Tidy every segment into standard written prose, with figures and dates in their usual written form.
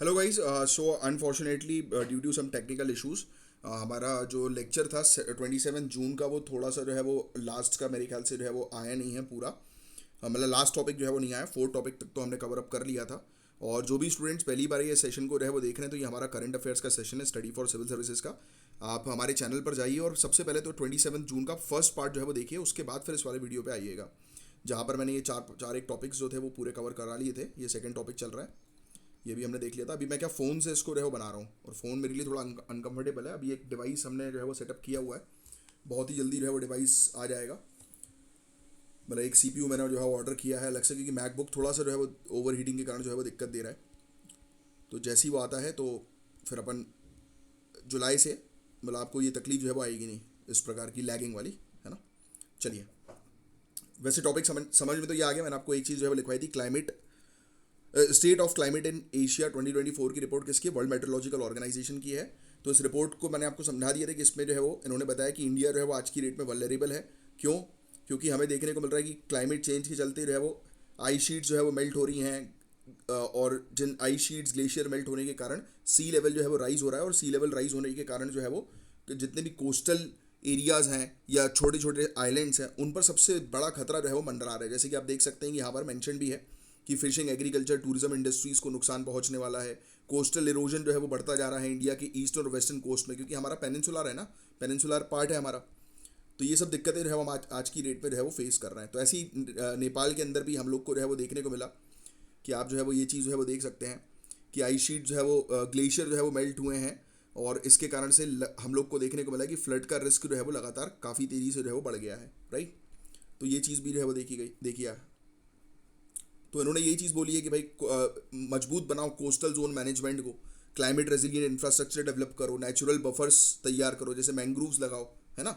Hello guys. So unfortunately due to some technical issues हमारा जो lecture था 27 जून का वो थोड़ा सा जो है वो लास्ट का मेरे ख्याल से जो है वो आया नहीं है पूरा। मतलब लास्ट टॉपिक जो है वो नहीं आया, 4 टॉपिक तक तो हमने कवर अप कर लिया था। और जो भी स्टूडेंट्स पहली बार ये सेशन को जो है वो देख रहे हैं तो ये हमारा करंट अफेयर्स का सेशन है, स्टडी फॉर सिविल सर्विसेज का। आप हमारे चैनल पर जाइए और सबसे पहले तो 27 जून का फर्स्ट पार्ट जो है वो देखिए, उसके बाद फिर इस वाले वीडियो पे आइएगा जहाँ पर मैंने ये चार चार एक टॉपिक्स जो थे वो पूरे कवर करा लिए थे। ये सेकंड टॉपिक चल रहा है, ये भी हमने देख लिया था। अभी मैं क्या फ़ोन से इसको जो है वो बना रहा हूँ और फ़ोन मेरे लिए थोड़ा अनकंफर्टेबल है। अभी एक डिवाइस हमने जो है वो सेटअप किया हुआ है, बहुत ही जल्दी जो है वो डिवाइस आ जाएगा। मतलब एक सीपीयू मैंने जो है ऑर्डर किया है अलग से, क्योंकि मैकबुक थोड़ा सा जो है वो ओवर हीटिंग के कारण जो है वो दिक्कत दे रहा है। तो जैसे ही वो आता है तो फिर अपन जुलाई से मतलब आपको ये तकलीफ जो है वो आएगी नहीं, इस प्रकार की लैगिंग वाली, है ना। चलिए, वैसे टॉपिक समझ में तो ये आ गया। मैंने आपको एक चीज़ जो है वो लिखवाई थी, climate state of climate in Asia 2024 की रिपोर्ट किसकी, वर्ल्ड मेट्रोलॉजिकल ऑर्गेनाइजेशन की है। तो इस रिपोर्ट को मैंने आपको समझा दिया था कि इसमें जो है वो इन्होंने बताया कि इंडिया जो है वो आज की डेट में वल्नरेबल है। क्यों? क्योंकि हमें देखने को मिल रहा है कि क्लाइमेट चेंज के चलते जो है वो आइस शीट्स जो है वो मेल्ट हो रही हैं। और जिन आइस शीट्स ग्लेशियर मेल्ट होने के कारण सी लेवल जो है वो राइज हो रहा है, और सी लेवल राइज होने के कारण जो है वो जितने भी कोस्टल एरियाज़ हैं या छोटे छोटे आइलैंड्स हैं उन पर सबसे बड़ा खतरा जो है वो मंडरा रहा है। जैसे कि आप देख सकते हैं कि यहाँ पर मेंशन भी है कि फिशिंग, एग्रीकल्चर, टूरिज्म इंडस्ट्रीज़ को नुकसान पहुंचने वाला है। कोस्टल इरोजन जो है वो बढ़ता जा रहा है इंडिया की ईस्ट और वेस्टर्न कोस्ट में, क्योंकि हमारा पेनिनसुलर है ना, पेनिनसुलर पार्ट है हमारा। तो ये सब दिक्कतें जो है वो हम आज की डेट में जो है वो फेस कर रहे हैं। तो ऐसे ही नेपाल के अंदर भी हम लोग को जो है वो देखने को मिला कि आप जो है वो ये चीज़ जो है वो देख सकते हैं कि आइस शीट जो है वो ग्लेशियर जो है वो मेल्ट हुए हैं, और इसके कारण से हम लोग को देखने को मिला कि फ्लड का रिस्क जो है वो लगातार काफ़ी तेज़ी से जो है वो बढ़ गया है, राइट। तो ये चीज़ भी जो है वो देखी है। तो इन्होंने यही चीज़ बोली है कि भाई मजबूत बनाओ कोस्टल जोन मैनेजमेंट को, क्लाइमेट रेजिलियंट इंफ्रास्ट्रक्चर डेवलप करो, नेचुरल बफर्स तैयार करो, जैसे मैंग्रोव्स लगाओ, है ना।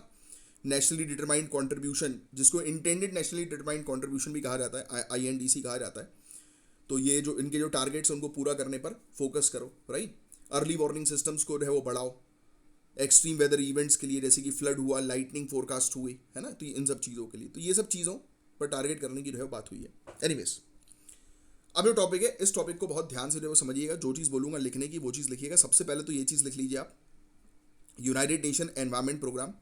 नेशनली डिटरमाइंड कंट्रीब्यूशन, जिसको इंटेंडेड नेशनली डिटरमाइंड कंट्रीब्यूशन भी कहा जाता है, INDC कहा जाता है। तो ये जो इनके जो टारगेट्स हैं उनको पूरा करने पर फोकस करो, राइट। अर्ली वार्निंग सिस्टम्स को जो है वो बढ़ाओ एक्सट्रीम वेदर इवेंट्स के लिए, जैसे कि फ्लड हुआ, लाइटनिंग फोरकास्ट हुई, है ना। तो इन सब चीज़ों के लिए, तो ये सब चीज़ों पर टारगेट करने की जो है बात हुई है। एनीवेज, अब जो टॉपिक है इस टॉपिक को बहुत ध्यान से जो है वो समझिएगा। जो चीज़ बोलूँगा लिखने की वो चीज़ लिखिएगा। सबसे पहले तो ये चीज़ लिख लीजिए आप, यूनाइटेड नेशन एनवायरमेंट प्रोग्राम,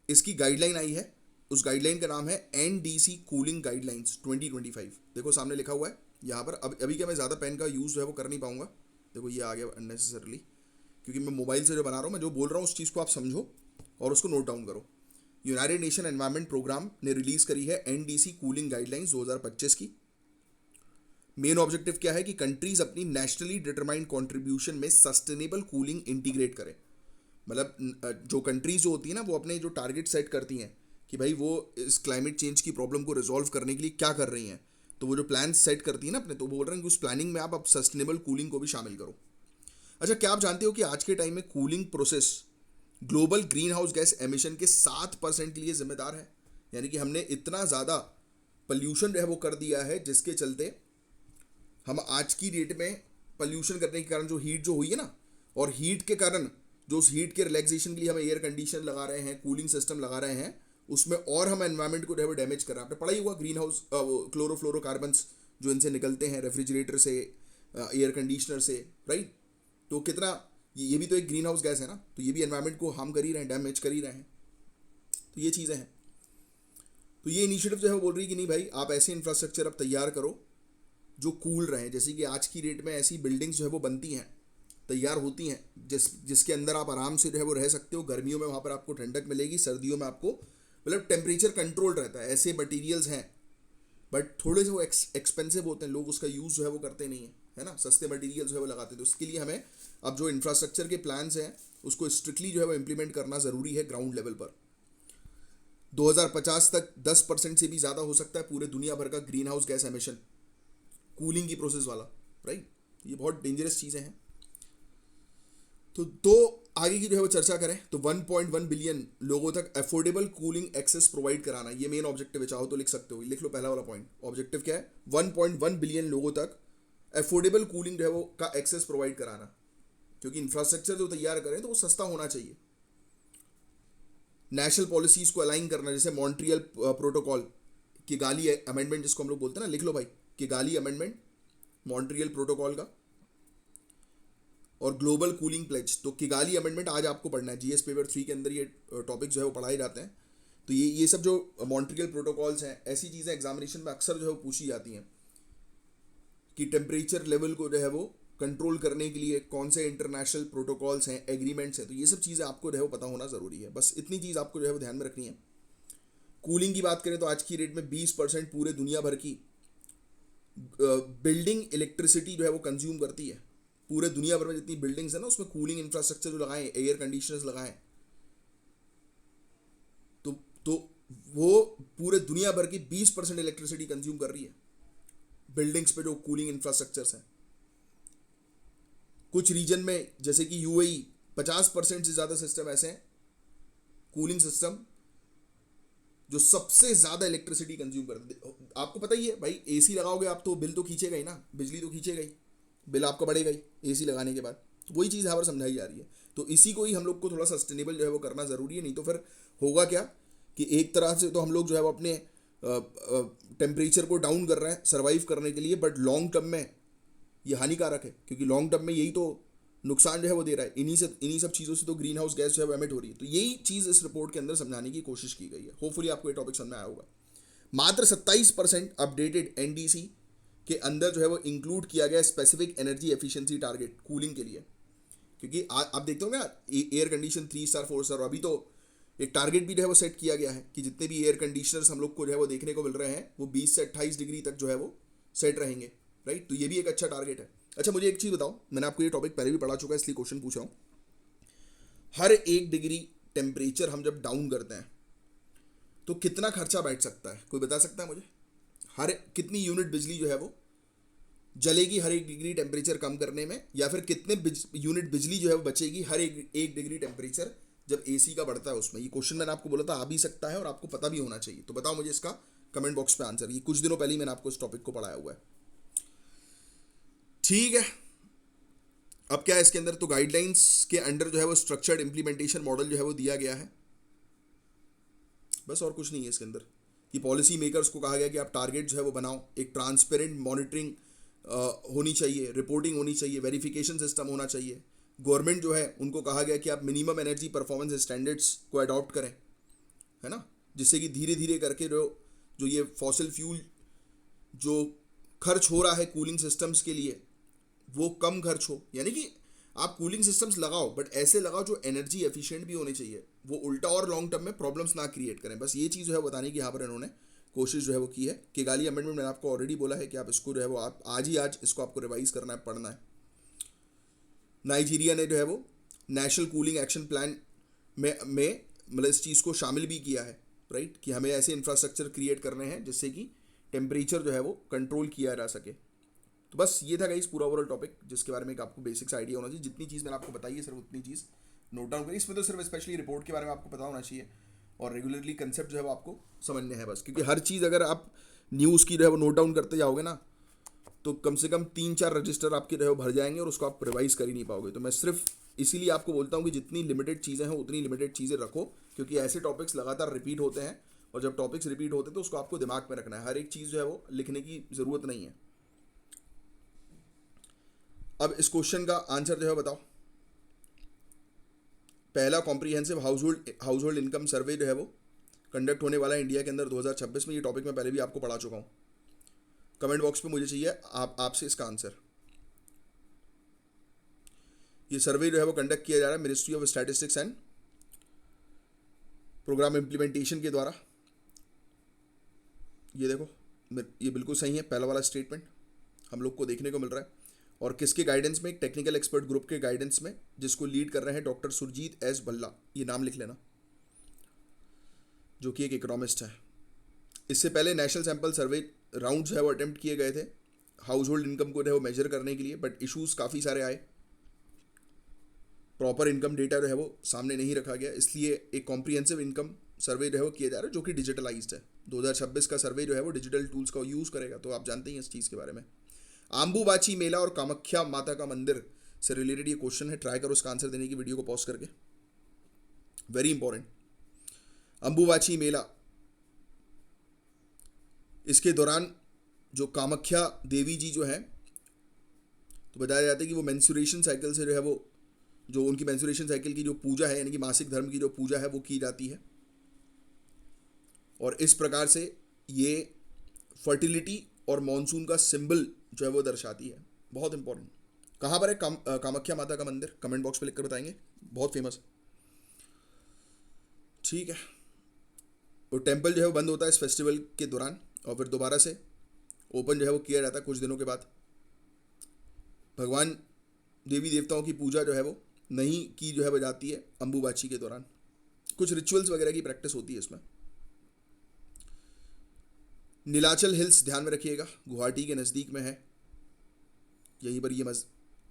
इसकी गाइडलाइन आई है। उस गाइडलाइन का नाम है NDC कूलिंग गाइडलाइंस 2025। देखो सामने लिखा हुआ है यहाँ पर। अभी क्या मैं ज़्यादा पेन का यूज़ जो है वो कर नहीं पाऊंगा। देखो ये आ गया अननेसेसरली, क्योंकि मैं मोबाइल से जो बना रहा हूँ, मैं जो बोल रहा हूँ उस चीज़ को आप समझो और उसको नोट डाउन करो। यूनाइटेड नेशन एनवायरमेंट प्रोग्राम ने रिलीज़ करी है NDC कूलिंग गाइडलाइंस 2025 की। मेन ऑब्जेक्टिव क्या है कि कंट्रीज अपनी नेशनली डिटरमाइंड कंट्रीब्यूशन में सस्टेनेबल कूलिंग इंटीग्रेट करें। मतलब जो कंट्रीज जो होती है ना, वो अपने जो टारगेट सेट करती हैं कि भाई वो इस क्लाइमेट चेंज की प्रॉब्लम को रिजॉल्व करने के लिए क्या कर रही हैं, तो वो जो प्लान सेट करती है ना अपने, तो बोल रहे हैं कि उस प्लानिंग में आप अब सस्टेनेबल कूलिंग को भी शामिल करो। अच्छा, क्या आप जानते हो कि आज के टाइम में cooling process global green house gas emission के 7% के लिए जिम्मेदार है। यानी कि हमने इतना ज़्यादा पल्यूशन जो है वो कर दिया है, जिसके चलते हम आज की डेट में पल्यूशन करने के कारण जो हीट जो हुई है ना, और हीट के कारण जो उस हीट के रिलैक्सेशन के लिए हम एयर कंडीशन लगा रहे हैं, कूलिंग सिस्टम लगा रहे हैं, उसमें और हम एनवायरनमेंट को जो है वो डैमेज कर रहे हैं। आपने पढ़ा ही हुआ ग्रीन हाउस क्लोरोफ्लोरोकार्बन्स जो इनसे निकलते हैं रेफ्रिजरेटर से, एयर कंडीशनर से, राइट। तो कितना ये भी तो एक ग्रीन हाउस गैस है ना, तो ये भी एनवायरनमेंट को हार्म कर ही रहे हैं, डैमेज कर ही रहे हैं। तो ये चीज़ें हैं। तो ये इनिशिएटिव जो है वो बोल रही है कि नहीं भाई, आप ऐसे इंफ्रास्ट्रक्चर अब तैयार करो जो कूल रहे। जैसे कि आज की डेट में ऐसी बिल्डिंग्स जो है वो बनती हैं, तैयार होती हैं, जिसके अंदर आप आराम से जो है वो रह सकते हो। गर्मियों में वहाँ पर आपको ठंडक मिलेगी, सर्दियों में आपको मतलब टेम्परेचर कंट्रोल रहता है। ऐसे मटेरियल्स हैं, बट थोड़े से वो एक्सपेंसिव होते हैं, लोग उसका यूज़ जो है वो करते नहीं है ना। सस्ते मटेरियल जो है वो लगाते हैं। तो उसके लिए हमें अब जो इंफ्रास्ट्रक्चर के प्लान्स हैं उसको स्ट्रिक्टली जो है वो इम्प्लीमेंट करना ज़रूरी है ग्राउंड लेवल पर। 2050 तक 10% से भी ज़्यादा हो सकता है पूरे दुनिया भर का green house gas emission, cooling की प्रोसेस वाला, राइट। ये बहुत डेंजरस चीज़ें हैं। तो आगे की जो है वो चर्चा करें तो 1.1 बिलियन लोगों तक अफोर्डेबल कूलिंग एक्सेस प्रोवाइड कराना, ये मेन ऑब्जेक्टिव है। चाहो तो लिख सकते हो, लिख लो पहला वाला पॉइंट। ऑब्जेक्टिव क्या है? 1.1 बिलियन लोगों तक अफोर्डेबल कूलिंग जो है वो का एक्सेस प्रोवाइड कराना, क्योंकि इंफ्रास्ट्रक्चर जो तैयार करें तो वो सस्ता होना चाहिए। नेशनल पॉलिसीज को अलाइन करना, जैसे मॉन्ट्रियल प्रोटोकॉल की गाली अमेंडमेंट जिसको हम लोग बोलते हैं ना, लिख लो भाई, कि गाली अमेंडमेंट मॉन्ट्रियल प्रोटोकॉल का। और ग्लोबल कूलिंग प्लेज। तो किगाली अमेंडमेंट आज आपको पढ़ना है, जीएस पेपर 3 के अंदर ये टॉपिक जो है वो पढ़ाए जाते हैं। तो ये सब जो मॉन्ट्रियल प्रोटोकॉल्स हैं, ऐसी चीज़ें एग्जामिनेशन में अक्सर जो है वो पूछी जाती हैं कि टेम्परेचर लेवल को जो है वो कंट्रोल करने के लिए कौन से इंटरनेशनल प्रोटोकॉल्स हैं, एग्रीमेंट्स हैं। तो ये सब चीज़ें आपको जो है वो पता होना ज़रूरी है। बस इतनी चीज़ आपको जो है वो ध्यान में रखनी है। कूलिंग की बात करें तो आज की डेट में 20% पूरे दुनिया भर की बिल्डिंग इलेक्ट्रिसिटी जो है वो कंज्यूम करती है। पूरे दुनिया भर में जितनी बिल्डिंग्स है ना, उसमें कूलिंग इंफ्रास्ट्रक्चर जो लगाए, एयर कंडीशनर्स लगाए, तो वो पूरे दुनिया भर की 20% इलेक्ट्रिसिटी कंज्यूम कर रही है बिल्डिंग्स पे जो कूलिंग इंफ्रास्ट्रक्चर्स हैं। कुछ रीजन में जैसे कि यूएई 50% से ज़्यादा सिस्टम ऐसे हैं, कूलिंग सिस्टम, जो सबसे ज़्यादा इलेक्ट्रिसिटी कंज्यूम करते हैं। आपको पता ही है भाई, एसी लगाओगे आप तो बिल तो खींचेगा ही ना, बिजली तो खींचेगा ही, बिल आपका बढ़ेगा ही एसी लगाने के बाद। तो वही चीज़ यहाँ पर समझाई जा रही है। तो इसी को ही हम लोग को थोड़ा सस्टेनेबल जो है वो करना ज़रूरी है। नहीं तो फिर होगा क्या कि एक तरह से तो हम लोग जो है वो अपने टेम्परेचर को डाउन कर रहे हैं सर्वाइव करने के लिए, बट लॉन्ग टर्म में ये हानिकारक है, क्योंकि लॉन्ग टर्म में यही तो नुकसान जो है वो दे रहा है। इन्हीं सब चीज़ों से तो ग्रीन हाउस गैस जो है वो एमिट हो रही है। तो यही चीज़ इस रिपोर्ट के अंदर समझाने की कोशिश की गई है। होपफुली आपको ये टॉपिक समझ में आया होगा। मात्र 27% अपडेटेड एनडीसी के अंदर जो है वो इंक्लूड किया गया specific energy efficiency target cooling के लिए। क्योंकि आप देखते हो ना, एयर कंडीशन 3 स्टार 4 स्टार, अभी तो एक टारगेट भी जो है वो सेट किया गया है कि जितने भी एयर कंडीशनर्स हम लोग को जो है वो देखने को मिल रहे हैं वो 20 से 28 डिग्री तक जो है वो सेट रहेंगे, राइट। तो ये भी एक अच्छा टारगेट है। अच्छा, मुझे एक चीज़ बताओ, मैंने आपको ये टॉपिक पहले भी पढ़ा चुका है, इसलिए क्वेश्चन पूछ रहा हूँ। हर 1 डिग्री टेम्परेचर हम जब डाउन करते हैं तो कितना खर्चा बैठ सकता है, कोई बता सकता है मुझे? हर कितनी यूनिट बिजली जो है वो जलेगी हर 1 डिग्री टेम्परेचर कम करने में, या फिर कितने यूनिट बिजली जो है वो बचेगी हर एक डिग्री टेम्परेचर जब एसी का बढ़ता है उसमें? ये क्वेश्चन मैंने आपको बोला था आ भी सकता है और आपको पता भी होना चाहिए। तो बताओ मुझे इसका कमेंट बॉक्स पे आंसर। ये कुछ दिनों पहले ही मैंने आपको इस टॉपिक को पढ़ाया हुआ है, ठीक है। अब क्या है इसके अंदर, तो गाइडलाइंस के अंडर जो है वो स्ट्रक्चर्ड इंप्लीमेंटेशन मॉडल जो है वो दिया गया है, बस और कुछ नहीं है इसके अंदर। कि पॉलिसी मेकर्स को कहा गया कि आप टारगेट जो है वो बनाओ, एक ट्रांसपेरेंट मॉनिटरिंग होनी चाहिए, रिपोर्टिंग होनी चाहिए, वेरिफिकेशन सिस्टम होना चाहिए। गवर्नमेंट जो है उनको कहा गया कि आप मिनिमम एनर्जी परफॉर्मेंस स्टैंडर्ड्स को अडॉप्ट करें, है ना, जिससे कि धीरे धीरे करके जो ये फॉसिल फ्यूल जो खर्च हो रहा है कूलिंग सिस्टम्स के लिए वो कम खर्च हो। यानी कि आप कूलिंग सिस्टम्स लगाओ, बट ऐसे लगाओ जो एनर्जी एफिशिएंट भी होने चाहिए, वो उल्टा और लॉन्ग टर्म में प्रॉब्लम्स ना क्रिएट करें। बस ये चीज़ जो है बताने की यहाँ पर इन्होंने कोशिश जो है वो की है। किगाली अमेंडमेंट मैंने आपको ऑलरेडी बोला है कि आप इसको जो है वो आप आज इसको आपको रिवाइज करना है, पढ़ना है। नाइजीरिया ने जो है वो नेशनल कूलिंग एक्शन प्लान में मतलब इस चीज़ को शामिल भी किया है, राइट, कि हमें ऐसे इंफ्रास्ट्रक्चर क्रिएट करने हैं जिससे कि टेम्परेचर जो है वो कंट्रोल किया जा सके। तो बस ये था गाइस पूरा ओवरऑल टॉपिक, जिसके बारे में एक आपको बेसिक्स आइडिया होना चाहिए। जितनी चीज़ मैंने आपको बताई है सिर्फ उतनी चीज़ नोट डाउन करिए। इसमें तो सिर्फ स्पेशली रिपोर्ट के बारे में आपको पता होना चाहिए और रेगुलरली कंसेप्ट जो है वो आपको समझने हैं बस। क्योंकि हर चीज़ अगर आप न्यूज़ की जो है वो नोट डाउन करते जाओगे ना, तो कम से कम 3-4 रजिस्टर आपके जो है भर जाएंगे और उसको आप रिवाइज कर ही नहीं पाओगे। तो मैं सिर्फ इसीलिए आपको बोलता हूँ कि जितनी लिमिटेड चीज़ें हैं उतनी लिमिटेड चीज़ें रखो, क्योंकि ऐसे टॉपिक्स लगातार रिपीट होते हैं और जब टॉपिक्स रिपीट होते हैं तो उसको आपको दिमाग में रखना है। हर एक चीज़ जो है वो लिखने की ज़रूरत नहीं है। अब इस क्वेश्चन का आंसर जो है बताओ। पहला कॉम्प्रीहेंसिव हाउस होल्ड इनकम सर्वे जो है वो कंडक्ट होने वाला है इंडिया के अंदर 2026 में। ये टॉपिक मैं पहले भी आपको पढ़ा चुका हूँ। कमेंट बॉक्स पे मुझे चाहिए आपसे इसका आंसर। ये सर्वे जो है वो कंडक्ट किया जा रहा है ministry of statistics and programme implementation के द्वारा। ये देखो, ये बिल्कुल सही है, पहला वाला स्टेटमेंट हम लोग को देखने को मिल रहा है। और किसके गाइडेंस में? एक टेक्निकल एक्सपर्ट ग्रुप के गाइडेंस में, जिसको लीड कर रहे हैं डॉक्टर सुरजीत एस भल्ला। ये नाम लिख लेना, जो कि एक इकोनॉमिस्ट है। इससे पहले नेशनल सैंपल सर्वे राउंड जो है वो अटेम्प्ट किए गए थे हाउस होल्ड इनकम को जो है वो मेजर करने के लिए, बट इश्यूज काफ़ी सारे आए। प्रॉपर इनकम डेटा जो है वो सामने नहीं रखा गया, इसलिए एक कॉम्प्रिहेंसिव इनकम सर्वे जो है वो किया जा रहा है, जो कि डिजिटलाइज्ड है। 2026 का सर्वे जो है वो डिजिटल टूल्स का यूज़ करेगा। तो आप जानते हैं इस चीज़ के बारे में। आम्बुबाची मेला और कामाख्या माता का मंदिर से रिलेटेड ये क्वेश्चन है। ट्राई करो उसका आंसर देने की, वीडियो को पॉज करके। Very important. अम्बुबाची मेला, इसके दौरान जो कामाख्या देवी जी जो है तो बताया जाता है कि वो मेंस्ट्रुएशन साइकिल से जो है वो, जो उनकी मेंस्ट्रुएशन साइकिल की जो पूजा है, यानी कि मासिक धर्म की जो पूजा है वो की जाती है। और इस प्रकार से ये फर्टिलिटी और मॉनसून का सिंबल जो है वो दर्शाती है। बहुत इंपॉर्टेंट। कहाँ पर है कामाख्या माता का मंदिर? कमेंट बॉक्स पे लिख कर बताएंगे, बहुत फेमस है। ठीक है। वो टेम्पल जो है वो बंद होता है इस फेस्टिवल के दौरान, और फिर दोबारा से ओपन जो है वो किया जाता है कुछ दिनों के बाद। भगवान देवी देवताओं की पूजा जो है वो नहीं की जो है वो जाती है अम्बुबाची के दौरान। कुछ रिचुअल्स वगैरह की प्रैक्टिस होती है इसमें। नीलाचल हिल्स ध्यान में रखिएगा, गुवाहाटी के नज़दीक में है। यहीं पर ये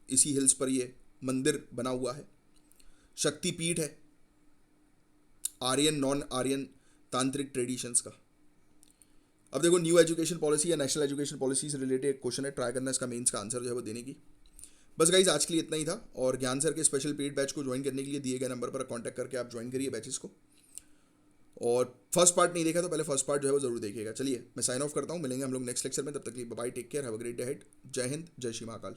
इसी हिल्स पर ये मंदिर बना हुआ है। शक्तिपीठ है आर्यन नॉन आर्यन तांत्रिक ट्रेडिशंस का। अब देखो, न्यू एजुकेशन पॉलिसी या नेशनल एजुकेशन पॉलिसी से रिलेटेड एक क्वेश्चन है, ट्राई करना इसका मेंस का आंसर जो है वो देने की। बस गाइज आज के लिए इतना ही था, और ज्ञान सर के स्पेशल पेड बैच को ज्वाइन करने के लिए दिए गए नंबर पर कांटेक्ट करके आप ज्वाइन करिए बैचेस को। और फर्स्ट पार्ट नहीं देखा तो पहले फर्स्ट पार्ट जो है वो जरूर देखिएगा। चलिए मैं साइन ऑफ करता हूँ, मिलेंगे हम लोग नेक्स्ट लेक्चर में, तब तक के लिए bye, take care, have a great day ahead. जय हिंद, जय श्री महाकाल।